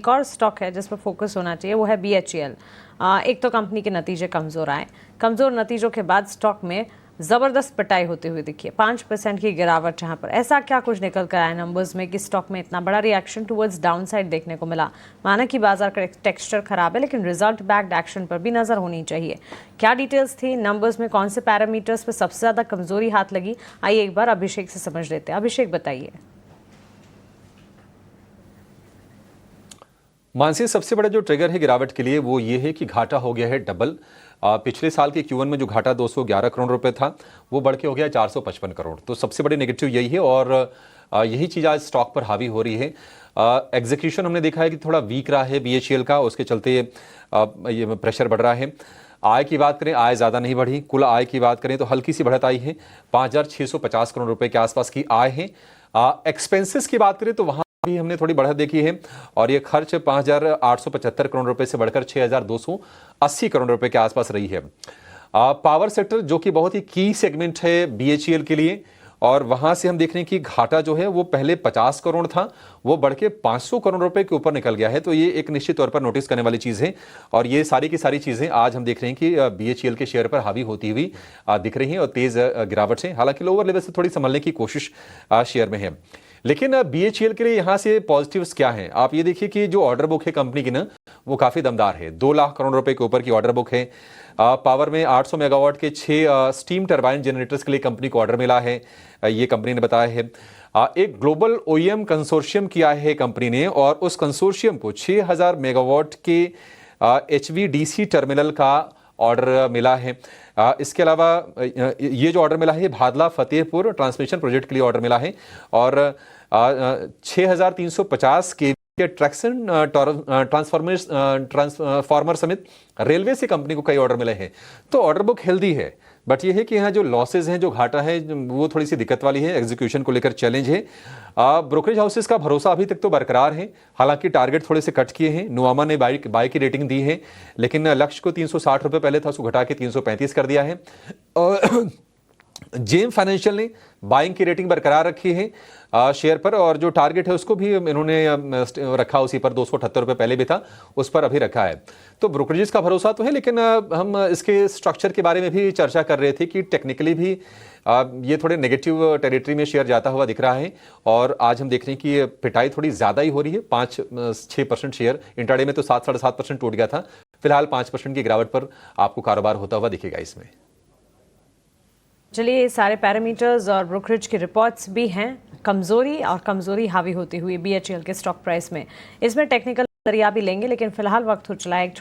एक और स्टॉक है जिस पर फोकस होना चाहिए, वो है BHEL। एक तो कंपनी के नतीजे कमज़ोर आए, कमज़ोर नतीजों के बाद स्टॉक में ज़बरदस्त पिटाई होती हुई दिखी है, 5% की गिरावट। जहां पर ऐसा क्या कुछ निकल कर आया नंबर्स में कि स्टॉक में इतना बड़ा रिएक्शन टुवर्ड्स डाउनसाइड देखने को मिला? माना कि बाजार का टेक्सचर खराब है, लेकिन रिजल्ट बैक्ड एक्शन पर भी नजर होनी चाहिए। क्या डिटेल्स थी नंबर्स में, कौन से पैरामीटर्स पर सबसे ज़्यादा कमजोरी हाथ लगी? आइए एक बार अभिषेक से समझ लेते हैं। अभिषेक बताइए। मानसी, सबसे बड़ा जो ट्रिगर है गिरावट के लिए वो ये है कि घाटा हो गया है डबल। पिछले साल के Q1 में जो घाटा 211 करोड़ रुपए था वो बढ़ के हो गया 455 करोड़। तो सबसे बड़ी नेगेटिव यही है और यही चीज़ आज स्टॉक पर हावी हो रही है। एग्जीक्यूशन हमने देखा है कि थोड़ा वीक रहा है BHEL का, उसके चलते ये प्रेशर बढ़ रहा है। आय की बात करें, आय ज़्यादा नहीं बढ़ी। कुल आय की बात करें तो हल्की सी बढ़त आई है, 5,650 करोड़ रुपए के आसपास की आय है। एक्सपेंसेस की बात करें तो वहाँ भी हमने थोड़ी बढ़त देखी है और ये खर्च 5,875 करोड़ रुपए से बढ़कर 6,280 करोड़ रुपए के आसपास रही है। पावर सेक्टर जो कि बहुत ही की सेगमेंट है BHEL के लिए, और वहां से हम देख रहे हैं कि घाटा जो है वो पहले 50 करोड़ था, वो बढ़ के 500 करोड़ रुपए के ऊपर निकल गया है। तो ये एक निश्चित तौर पर नोटिस करने वाली चीज है और ये सारी की सारी चीजें आज हम देख रहे हैं कि BHEL के शेयर पर हावी होती हुई दिख रही हैं और तेज गिरावट से। हालांकि लोअर लेवल से थोड़ी संभलने की कोशिश शेयर में है, लेकिन BHEL के लिए यहां से पॉजिटिव्स क्या हैं? आप ये देखिए कि जो ऑर्डर बुक है कंपनी की ना, वो काफी दमदार है। 2 लाख करोड़ रुपए के ऊपर की ऑर्डर बुक है। पावर में 800 मेगावाट के 6 स्टीम टरबाइन जनरेटर्स के लिए कंपनी को ऑर्डर मिला है, ये कंपनी ने बताया है। एक ग्लोबल OEM कंसोर्शियम किया है कंपनी ने और उस कंसोर्शियम को 6000 मेगावाट के HVDC टर्मिनल का ऑर्डर मिला है। इसके अलावा ये जो ऑर्डर मिला है भादला फतेहपुर ट्रांसमिशन प्रोजेक्ट के लिए ऑर्डर मिला है और 6350 के ट्रैक्शन ट्रांसफार्मर समेत रेलवे से कंपनी को कई ऑर्डर मिले हैं। तो ऑर्डर बुक हेल्दी है, बट ये है कि यहाँ जो लॉसेज हैं, जो घाटा है, वो थोड़ी सी दिक्कत वाली है। एग्जीक्यूशन को लेकर चैलेंज है। ब्रोकरेज हाउसेस का भरोसा अभी तक तो बरकरार है, हालांकि टारगेट थोड़े से कट किए हैं। नुआमा ने बाय की रेटिंग दी है, लेकिन लक्ष्य को 360 रुपए पहले था, उसको घटा के 335 कर दिया है। जेम फाइनेंशियल ने बाइंग की रेटिंग बरकरार रखी है शेयर पर, और जो टारगेट है उसको भी इन्होंने रखा उसी पर, 278 रुपए पहले भी था, उस पर अभी रखा है। तो ब्रोकरेजेस का भरोसा तो है, लेकिन हम इसके स्ट्रक्चर के बारे में भी चर्चा कर रहे थे कि टेक्निकली भी ये थोड़े नेगेटिव टेरिटरी में शेयर जाता हुआ दिख रहा है और आज हम देख रहे हैं कि पिटाई थोड़ी ज्यादा ही हो रही है। 5-6% शेयर इंट्राडे में तो 7-7.5% टूट गया था। फिलहाल 5% की गिरावट पर आपको कारोबार होता हुआ दिखेगा इसमें। चलिए, सारे पैरामीटर्स और ब्रोकरेज की रिपोर्ट्स भी हैं। कमजोरी हावी होती हुई BHEL के स्टॉक प्राइस में, इसमें टेक्निकल नजरिया भी लेंगे, लेकिन फिलहाल वक्त हो चला है एक